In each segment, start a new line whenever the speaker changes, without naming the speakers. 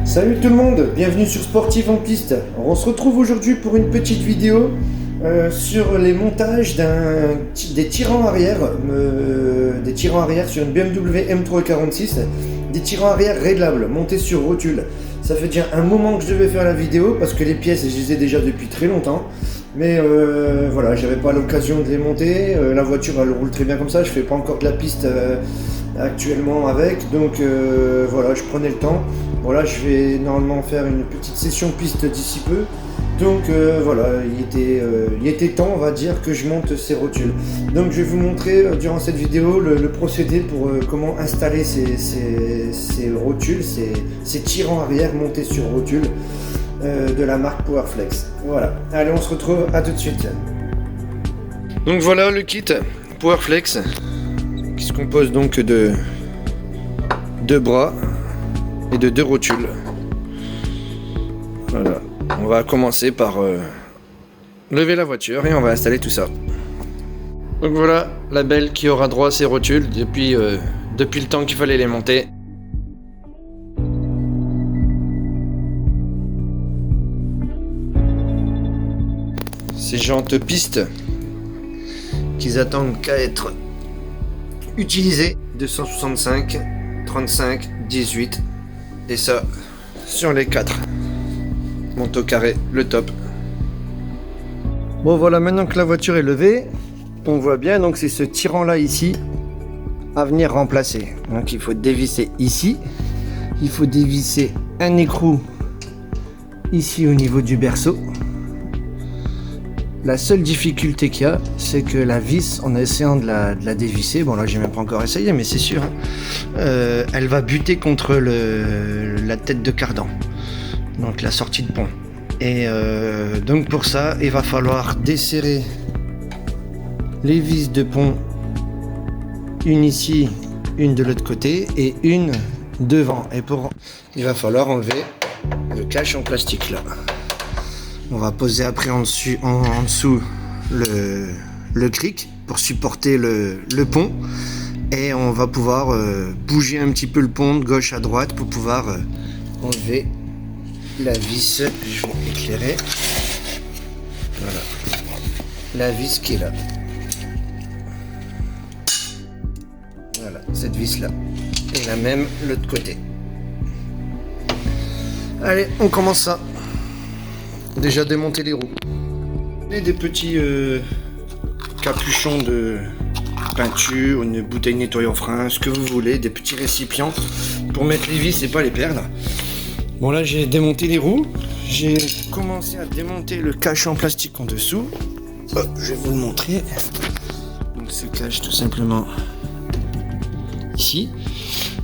Salut tout le monde, bienvenue sur Sportif en piste. On se retrouve aujourd'hui pour une petite vidéo sur les montages des tirants arrière sur une BMW M346, des tirants arrière réglables montés sur rotule. Ça fait déjà un moment que je devais faire la vidéo parce que les pièces je les ai déjà depuis très longtemps, mais voilà, j'avais pas l'occasion de les monter. La voiture elle roule très bien comme ça, je fais pas encore de la piste actuellement avec, donc voilà, je prenais le temps. Voilà, je vais normalement faire une petite session piste d'ici peu, donc voilà, il était temps, on va dire, que je monte ces rotules. Donc je vais vous montrer durant cette vidéo le procédé pour comment installer ces rotules, ces tirants arrière montés sur rotules de la marque Powerflex. Voilà, allez, on se retrouve à tout de suite. Donc voilà le kit Powerflex qui se compose donc de deux bras et de deux rotules. Voilà, on va commencer par lever la voiture et on va installer tout ça. Donc voilà la belle qui aura droit à ces rotules depuis le temps qu'il fallait les monter. Ces jantes piste qu'ils attendent qu'à être utilisées. 265, 35, 18 et ça sur les 4. Monte au carré, le top. Bon voilà, maintenant que la voiture est levée, on voit bien, donc c'est ce tirant là ici à venir remplacer. Donc il faut dévisser ici, il faut dévisser un écrou ici au niveau du berceau. La seule difficulté qu'il y a, c'est que la vis, en essayant de la dévisser, bon là j'ai même pas encore essayé, mais c'est sûr, hein, elle va buter contre la tête de cardan, donc la sortie de pont. Et donc pour ça, il va falloir desserrer les vis de pont, une ici, une de l'autre côté et une devant. Et il va falloir enlever le cache en plastique là. On va poser après en dessous le cric pour supporter le pont et on va pouvoir bouger un petit peu le pont de gauche à droite pour pouvoir enlever la vis. Je vais éclairer. Voilà, la vis qui est là. Voilà, cette vis là. Et la même l'autre côté. Allez, on commence ça. Déjà démonter les roues et des petits capuchons de peinture, une bouteille nettoyant frein, ce que vous voulez, des petits récipients pour mettre les vis et pas les perdre. Bon là j'ai démonté les roues, j'ai commencé à démonter le cache en plastique en dessous. Hop, je vais vous le montrer. Donc se cache tout simplement ici.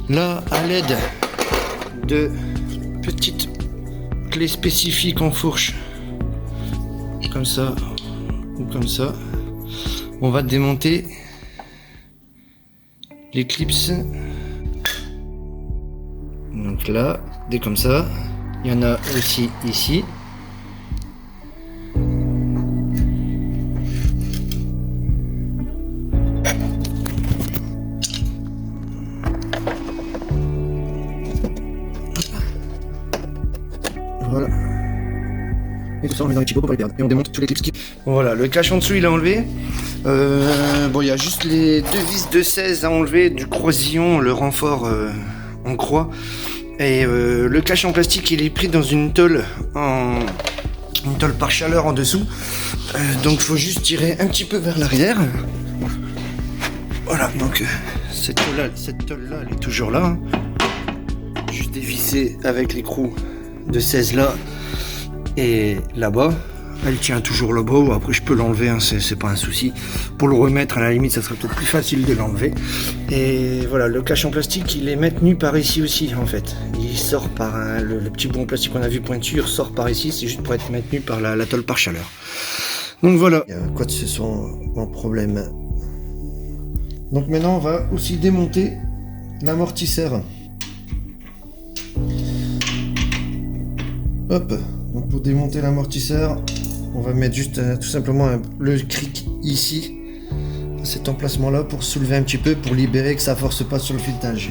Là, à l'aide de petites clés spécifiques en fourche, comme ça ou comme ça, on va démonter les clips. Donc là, des comme ça, il y en a aussi ici. Voilà. Et tout ça on met dans les petits pots pour pas les perdre. Et on démonte tous les clips. Bon, voilà, le cache en dessous il est enlevé. Bon, il y a juste les deux vis de 16 à enlever du croisillon, le renfort en croix. Et le cache en plastique il est pris dans une tôle par chaleur en dessous. Donc il faut juste tirer un petit peu vers l'arrière. Voilà, donc cette tôle là elle est toujours là. Hein. Juste dévisser avec l'écrou de 16 là et là-bas, elle tient toujours là-bas, ou après je peux l'enlever, hein, c'est pas un souci. Pour le remettre à la limite ça serait peut-être plus facile de l'enlever. Et voilà, le cache en plastique il est maintenu par ici aussi en fait. Il sort par le petit bout en plastique qu'on a vu pointu, il ressort par ici, c'est juste pour être maintenu par la tôle par chaleur. Donc voilà, il y a quoi de ce son en problème. Donc maintenant on va aussi démonter l'amortisseur. Hop, donc pour démonter l'amortisseur, on va mettre juste tout simplement le cric ici, à cet emplacement là, pour soulever un petit peu, pour libérer que ça force pas sur le filetage.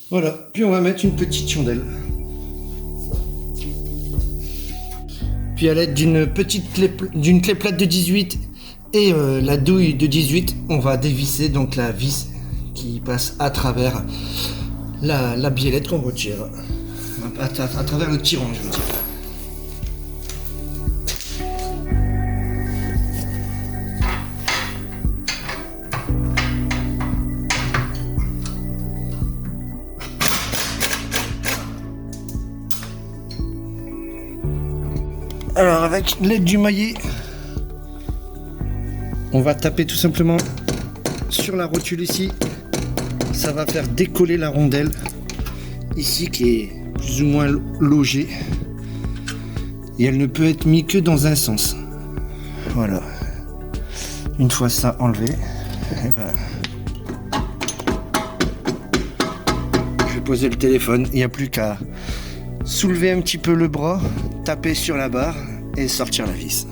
Voilà, puis on va mettre une petite chandelle. Puis à l'aide d'une clé plate de 18 et la douille de 18, on va dévisser donc la vis qui passe à travers la biellette qu'on retire. À travers le tirant, je veux dire. Alors avec l'aide du maillet, on va taper tout simplement sur la rotule ici. Ça va faire décoller la rondelle ici qui est plus ou moins logée. Et elle ne peut être mise que dans un sens. Voilà. Une fois ça enlevé, je vais poser le téléphone. Il n'y a plus qu'à soulever un petit peu le bras, taper sur la barre et sortir la vis.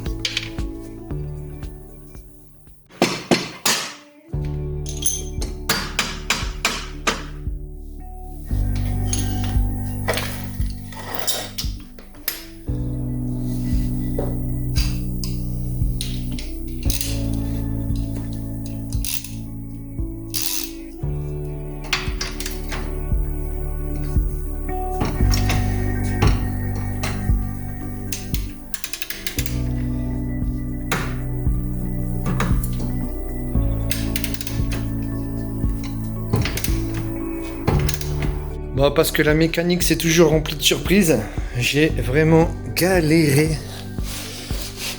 Bon, parce que la mécanique c'est toujours rempli de surprises, j'ai vraiment galéré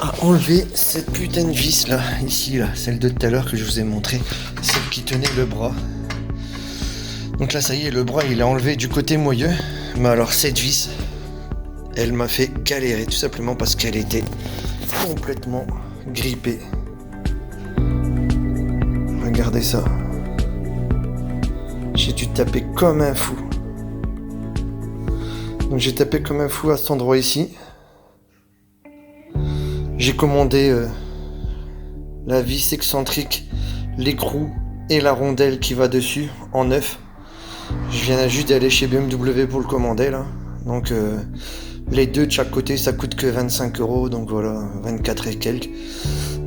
à enlever cette putain de vis là, ici là, celle de tout à l'heure que je vous ai montré, celle qui tenait le bras. Donc là ça y est, le bras il est enlevé du côté moyeu, mais alors cette vis, elle m'a fait galérer tout simplement parce qu'elle était complètement grippée. Regardez ça. J'ai dû taper comme un fou. Donc j'ai tapé comme un fou à cet endroit ici. J'ai commandé la vis excentrique, l'écrou et la rondelle qui va dessus en neuf. Je viens juste d'aller chez BMW pour le commander là. Donc les deux de chaque côté ça coûte que 25 €, donc voilà, 24 et quelques.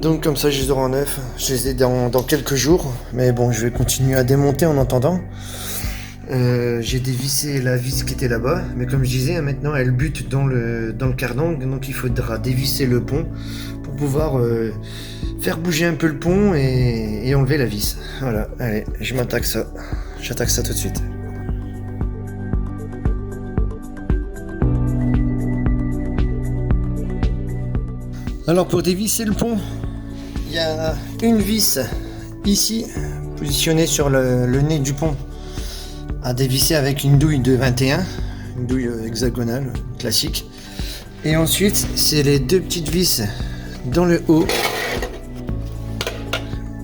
Donc comme ça je les aurai en neuf. Je les ai dans quelques jours. Mais bon, je vais continuer à démonter en attendant. J'ai dévissé la vis qui était là-bas, mais comme je disais, maintenant elle bute dans le cardan, donc il faudra dévisser le pont pour pouvoir faire bouger un peu le pont et enlever la vis. Voilà, allez, j'attaque ça tout de suite. Alors pour dévisser le pont, il y a une vis ici, positionnée sur le nez du pont, à dévisser avec une douille de 21, une douille hexagonale classique. Et ensuite c'est les deux petites vis dans le haut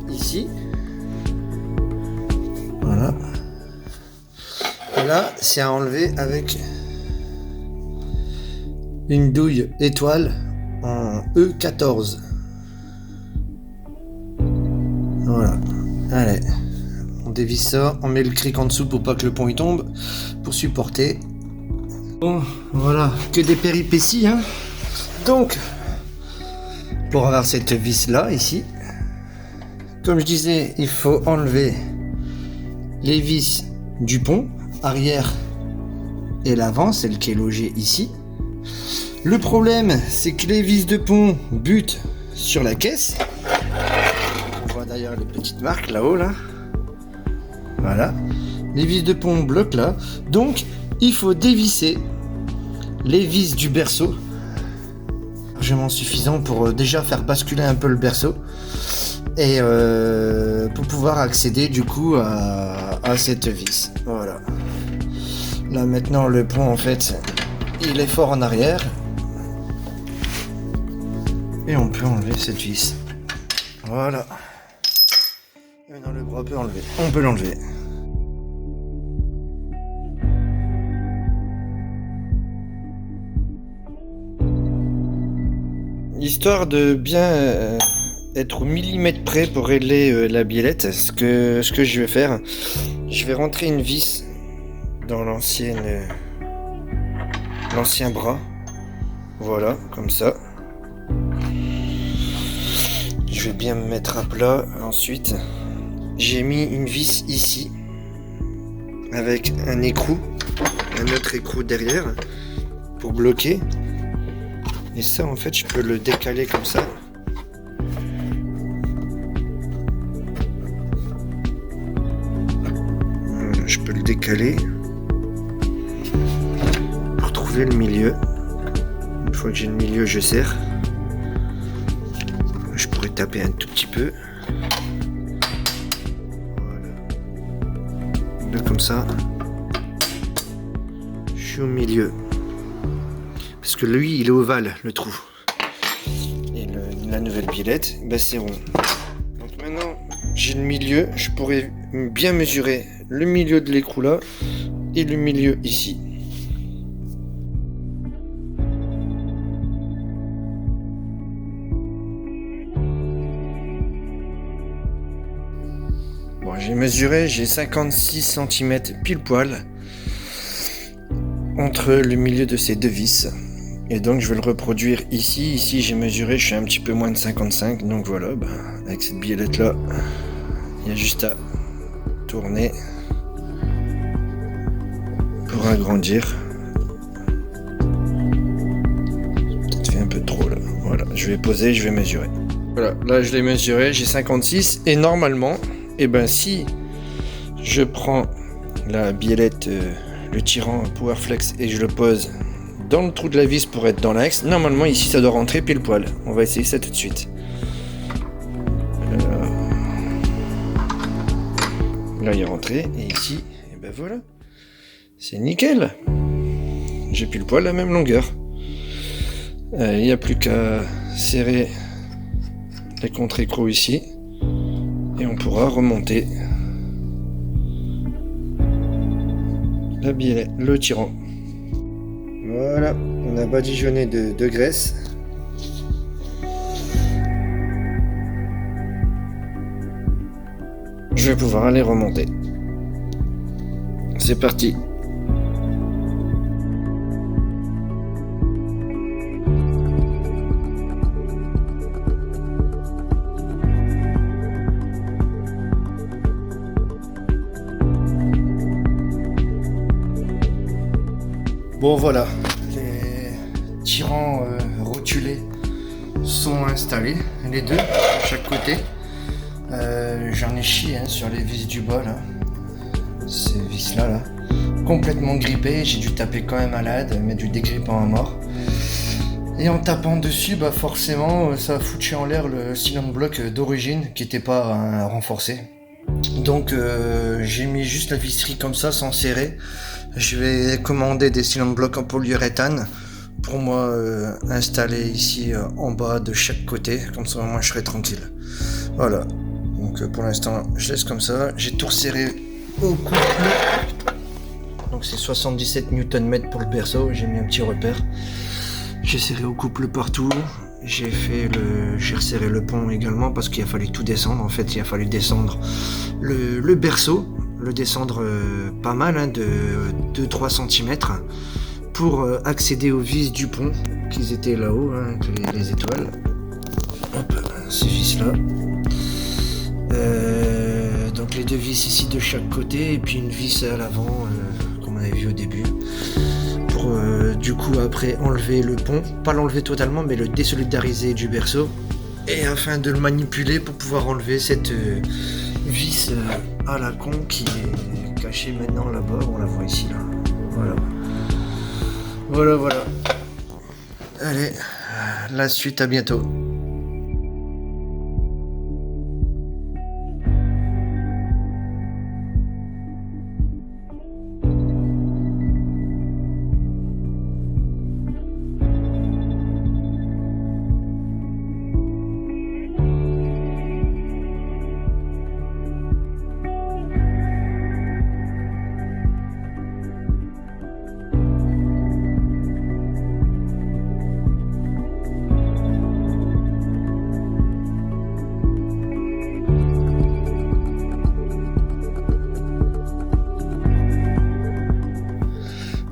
ici, voilà. Et là c'est à enlever avec une douille étoile en E14. Voilà, allez. On dévisse ça, on met le cric en dessous pour pas que le pont y tombe, pour supporter. Bon, voilà, que des péripéties, hein. Donc, pour avoir cette vis là, ici, comme je disais, il faut enlever les vis du pont, arrière et l'avant, celle qui est logée ici. Le problème, c'est que les vis de pont butent sur la caisse. On voit d'ailleurs les petites marques là-haut, là. Voilà, les vis de pont bloquent là, donc il faut dévisser les vis du berceau, largement suffisant pour déjà faire basculer un peu le berceau et pour pouvoir accéder du coup à cette vis. Voilà. Là maintenant le pont en fait il est fort en arrière et on peut enlever cette vis. Voilà. Maintenant le bras peut enlever. On peut l'enlever. Histoire de bien être au millimètre près pour régler la biellette, ce que je vais faire, je vais rentrer une vis dans l'ancien bras. Voilà, comme ça. Je vais bien me mettre à plat. Ensuite, j'ai mis une vis ici avec un écrou, un autre écrou derrière pour bloquer. Et ça, en fait, je peux le décaler comme ça. Voilà, je peux le décaler pour trouver le milieu. Une fois que j'ai le milieu, je serre. Je pourrais taper un tout petit peu. Voilà. Là, comme ça, je suis au milieu. Parce que lui, il est ovale, le trou. Et la nouvelle biellette, bah, c'est rond. Donc maintenant, j'ai le milieu. Je pourrais bien mesurer le milieu de l'écrou là et le milieu ici. Bon, j'ai mesuré, j'ai 56 cm pile poil entre le milieu de ces deux vis. Et donc je vais le reproduire ici. Ici j'ai mesuré, je suis un petit peu moins de 55. Donc voilà, avec cette biellette là, il y a juste à tourner pour agrandir. Peut-être fait un peu trop là. Voilà, je vais poser, je vais mesurer. Voilà, là je l'ai mesuré, j'ai 56. Et normalement, si je prends la biellette, le tirant Powerflex et je le pose dans le trou de la vis pour être dans l'axe, normalement ici ça doit rentrer pile poil. On va essayer ça tout de suite. Là il est rentré et ici, et ben voilà, c'est nickel. J'ai pile poil la même longueur. Il n'y a plus qu'à serrer les contre-écrous ici et on pourra remonter la biellette, le tirant. Voilà, on a badigeonné de graisse. Je vais pouvoir aller remonter. C'est parti. Bon voilà, les tirants rotulés sont installés, les deux, de chaque côté. J'en ai chié sur les vis du bas là, ces vis là, complètement grippées. J'ai dû taper quand même à l'ad, mettre du dégrippant à mort. Et en tapant dessus, forcément ça a foutu en l'air le cylinder bloc d'origine qui n'était pas renforcé. Donc j'ai mis juste la visserie comme ça sans serrer. Je vais commander des cylinder blocs en polyuréthane pour moi installer ici en bas de chaque côté, comme ça moi je serai tranquille. Voilà, donc pour l'instant je laisse comme ça. J'ai tout resserré au couple, donc c'est 77 Nm pour le berceau. J'ai mis un petit repère, j'ai serré au couple partout. J'ai resserré le pont également parce qu'il a fallu tout descendre. En fait, il a fallu descendre le berceau, le descendre pas mal, de 2-3 cm pour accéder aux vis du pont qui étaient là-haut, avec les étoiles. Hop, ces vis là. Donc les deux vis ici de chaque côté et puis une vis à l'avant, comme on avait vu au début. Pour du coup après enlever le pont, pas l'enlever totalement mais le désolidariser du berceau, et afin de le manipuler pour pouvoir enlever cette vis à la con qui est cachée maintenant là-bas. On la voit ici là. Voilà. Allez, la suite, à bientôt.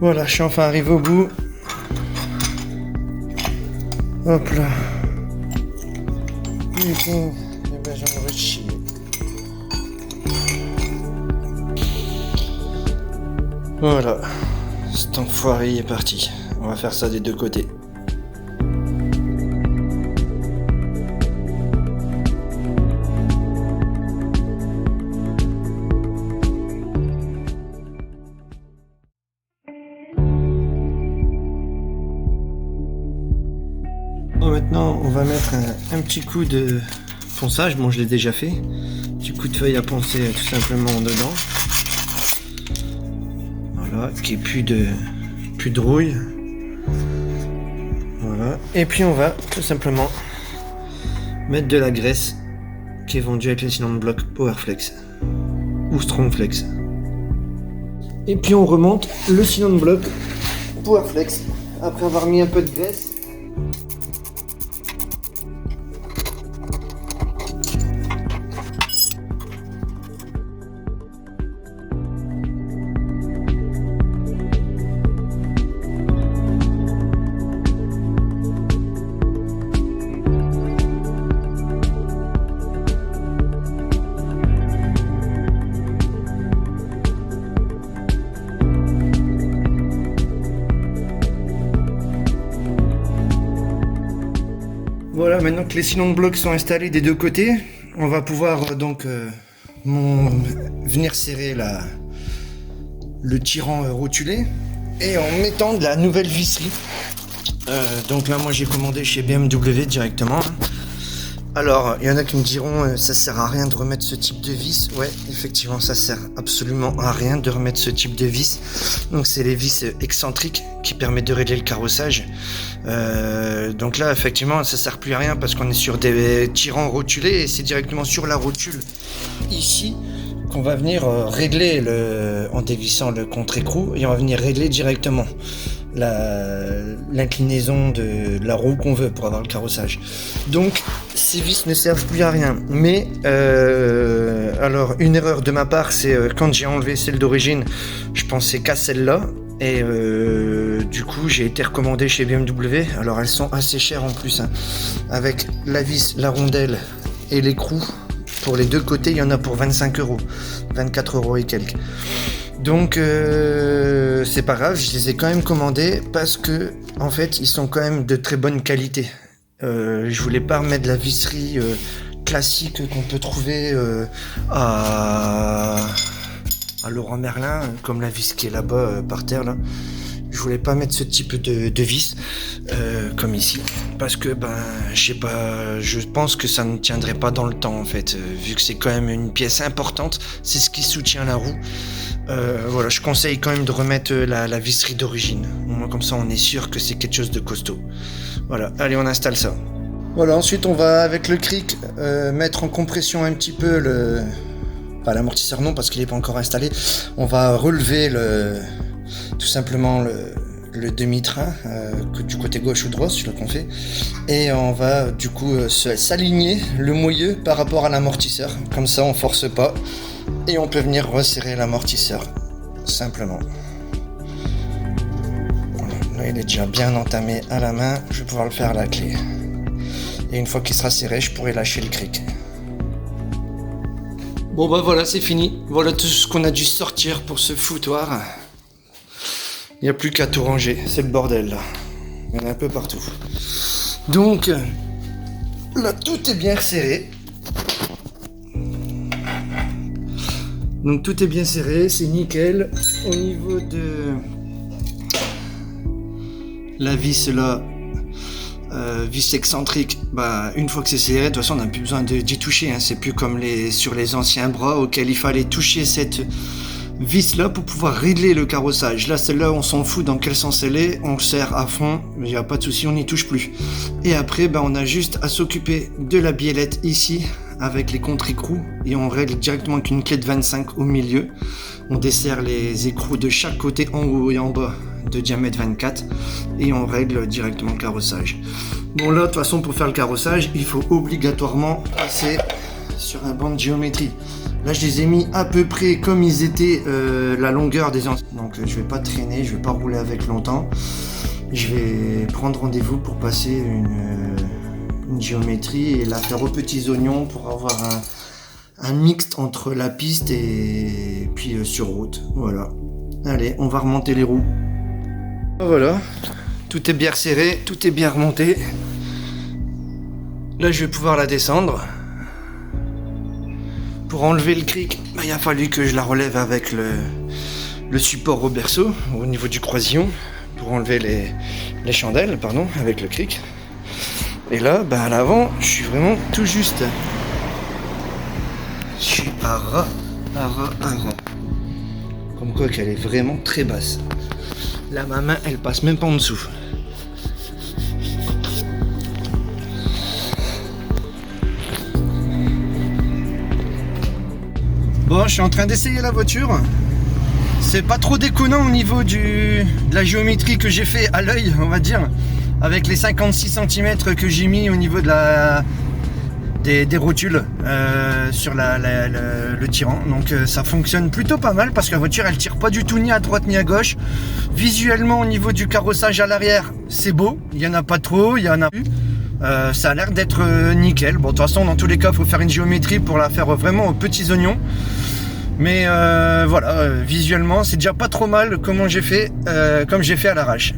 Voilà, je suis enfin arrivé au bout. Hop là. Putain, eh ben j'en aurais chié. Voilà, cet enfoiré est parti. On va faire ça des deux côtés. Bon, maintenant, on va mettre un petit coup de ponçage. Bon, je l'ai déjà fait. Petit coup de feuille à poncer tout simplement dedans. Voilà, qu'il n'y ait plus de rouille. Voilà. Et puis on va tout simplement mettre de la graisse qui est vendue avec les cylindres bloc Powerflex ou Strongflex. Et puis on remonte le cylindre bloc Powerflex après avoir mis un peu de graisse. Voilà, maintenant que les cylindres blocs sont installés des deux côtés, on va pouvoir donc venir serrer le tirant rotulé et en mettant de la nouvelle visserie. Donc là, moi j'ai commandé chez BMW directement. Alors, il y en a qui me diront ça sert à rien de remettre ce type de vis. Ouais, effectivement, ça sert absolument à rien de remettre ce type de vis. Donc, c'est les vis excentriques qui permettent de régler le carrossage. Donc là, effectivement, ça sert plus à rien parce qu'on est sur des tirants rotulés et c'est directement sur la rotule ici qu'on va venir régler en dévissant le contre-écrou et on va venir régler directement l'inclinaison de la roue qu'on veut pour avoir le carrossage. Donc ces vis ne servent plus à rien. Mais alors une erreur de ma part, c'est quand j'ai enlevé celle d'origine, je pensais qu'à celle-là. Et du coup j'ai été recommandé chez BMW. Alors elles sont assez chères en plus hein. Avec la vis, la rondelle et l'écrou. Pour les deux côtés il y en a pour 25 €, 24 € et quelques. Donc c'est pas grave, je les ai quand même commandés parce que en fait ils sont quand même de très bonne qualité. Je voulais pas remettre de la visserie classique qu'on peut trouver à Leroy Merlin, comme la vis qui est là-bas par terre là. Je voulais pas mettre ce type de vis comme ici parce que je sais pas, je pense que ça ne tiendrait pas dans le temps en fait, vu que c'est quand même une pièce importante, c'est ce qui soutient la roue. Voilà, je conseille quand même de remettre la visserie d'origine. Au moins comme ça on est sûr que c'est quelque chose de costaud. Voilà, allez on installe ça. Voilà, ensuite on va avec le cric mettre en compression un petit peu l'amortisseur non parce qu'il n'est pas encore installé. On va relever tout simplement le demi-train du côté gauche ou droit, celui-là qu'on fait, et on va du coup s'aligner le moyeu par rapport à l'amortisseur, comme ça on force pas et on peut venir resserrer l'amortisseur simplement. Voilà, là il est déjà bien entamé à la main, je vais pouvoir le faire à la clé et une fois qu'il sera serré je pourrai lâcher le cric. Bon voilà, c'est fini, voilà tout ce qu'on a dû sortir pour ce foutoir. Il n'y a plus qu'à tout ranger, c'est le bordel là. Il y en a un peu partout. Donc, là tout est bien serré. Donc tout est bien serré, c'est nickel. Au niveau de la vis là, vis excentrique, une fois que c'est serré, de toute façon on n'a plus besoin d'y toucher. Hein. C'est plus comme sur les anciens bras auxquels il fallait toucher cette vis là pour pouvoir régler le carrossage. Là celle-là on s'en fout dans quel sens elle est, on le serre à fond, il n'y a pas de souci, on n'y touche plus. Et après on a juste à s'occuper de la biellette ici avec les contre-écrous et on règle directement avec une clé de 25 au milieu. On desserre les écrous de chaque côté en haut et en bas de diamètre 24 et on règle directement le carrossage. Bon là de toute façon pour faire le carrossage il faut obligatoirement passer sur un banc de géométrie. Là, je les ai mis à peu près comme ils étaient la longueur des anciens. Donc, je vais pas traîner, je vais pas rouler avec longtemps. Je vais prendre rendez-vous pour passer une géométrie et la faire aux petits oignons pour avoir un mixte entre la piste et puis sur route. Voilà. Allez, on va remonter les roues. Voilà. Tout est bien serré, tout est bien remonté. Là, je vais pouvoir la descendre. Pour enlever le cric, il a fallu que je la relève avec le support au berceau, au niveau du croisillon, pour enlever les chandelles, pardon, avec le cric. Et là, à l'avant, je suis vraiment tout juste. Je suis à ras. Comme quoi qu'elle est vraiment très basse. Là, ma main, elle passe même pas en dessous. Bon, je suis en train d'essayer la voiture. C'est pas trop déconnant au niveau de la géométrie que j'ai fait à l'œil, on va dire. Avec les 56 cm que j'ai mis au niveau de des rotules sur le tirant. Donc ça fonctionne plutôt pas mal parce que la voiture elle tire pas du tout ni à droite ni à gauche. Visuellement au niveau du carrossage à l'arrière, c'est beau. Il y en a pas trop, il y en a plus. Ça a l'air d'être nickel. Bon, de toute façon, dans tous les cas, il faut faire une géométrie pour la faire vraiment aux petits oignons. Mais voilà, visuellement, c'est déjà pas trop mal comme j'ai fait à l'arrache.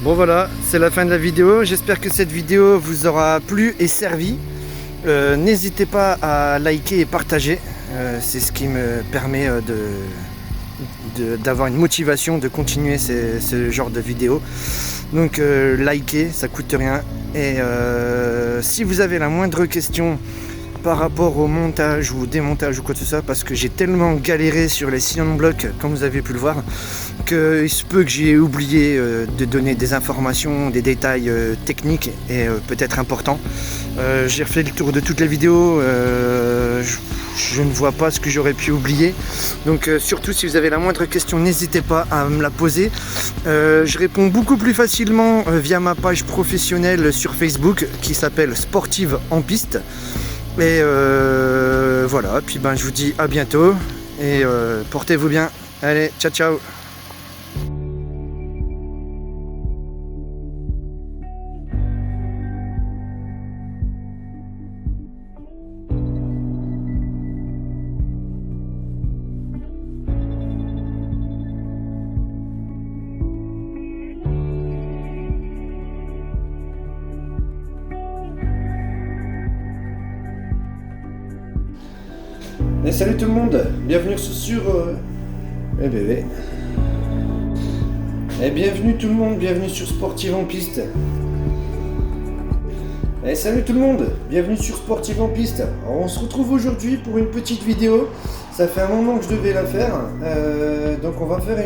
Bon voilà, c'est la fin de la vidéo. J'espère que cette vidéo vous aura plu et servi. N'hésitez pas à liker et partager. C'est ce qui me permet d'avoir une motivation de continuer ce genre de vidéos. Donc likez, ça coûte rien. Et si vous avez la moindre question par rapport au montage ou au démontage ou quoi que ce soit, parce que j'ai tellement galéré sur les cylindres blocs, comme vous avez pu le voir, qu'il se peut que j'ai oublié de donner des informations, des détails techniques et peut-être importants. J'ai refait le tour de toutes les vidéos, je ne vois pas ce que j'aurais pu oublier. Donc surtout si vous avez la moindre question, n'hésitez pas à me la poser. Je réponds beaucoup plus facilement via ma page professionnelle sur Facebook qui s'appelle Sportive en piste. Et voilà, puis je vous dis à bientôt et portez-vous bien. Allez, ciao ciao. Et salut tout le monde, bienvenue sur bébé. Et bienvenue tout le monde, bienvenue sur Sportive en piste. Et salut tout le monde, bienvenue sur Sportive en piste. Alors, on se retrouve aujourd'hui pour une petite vidéo. Ça fait un moment que je devais la faire, donc on va faire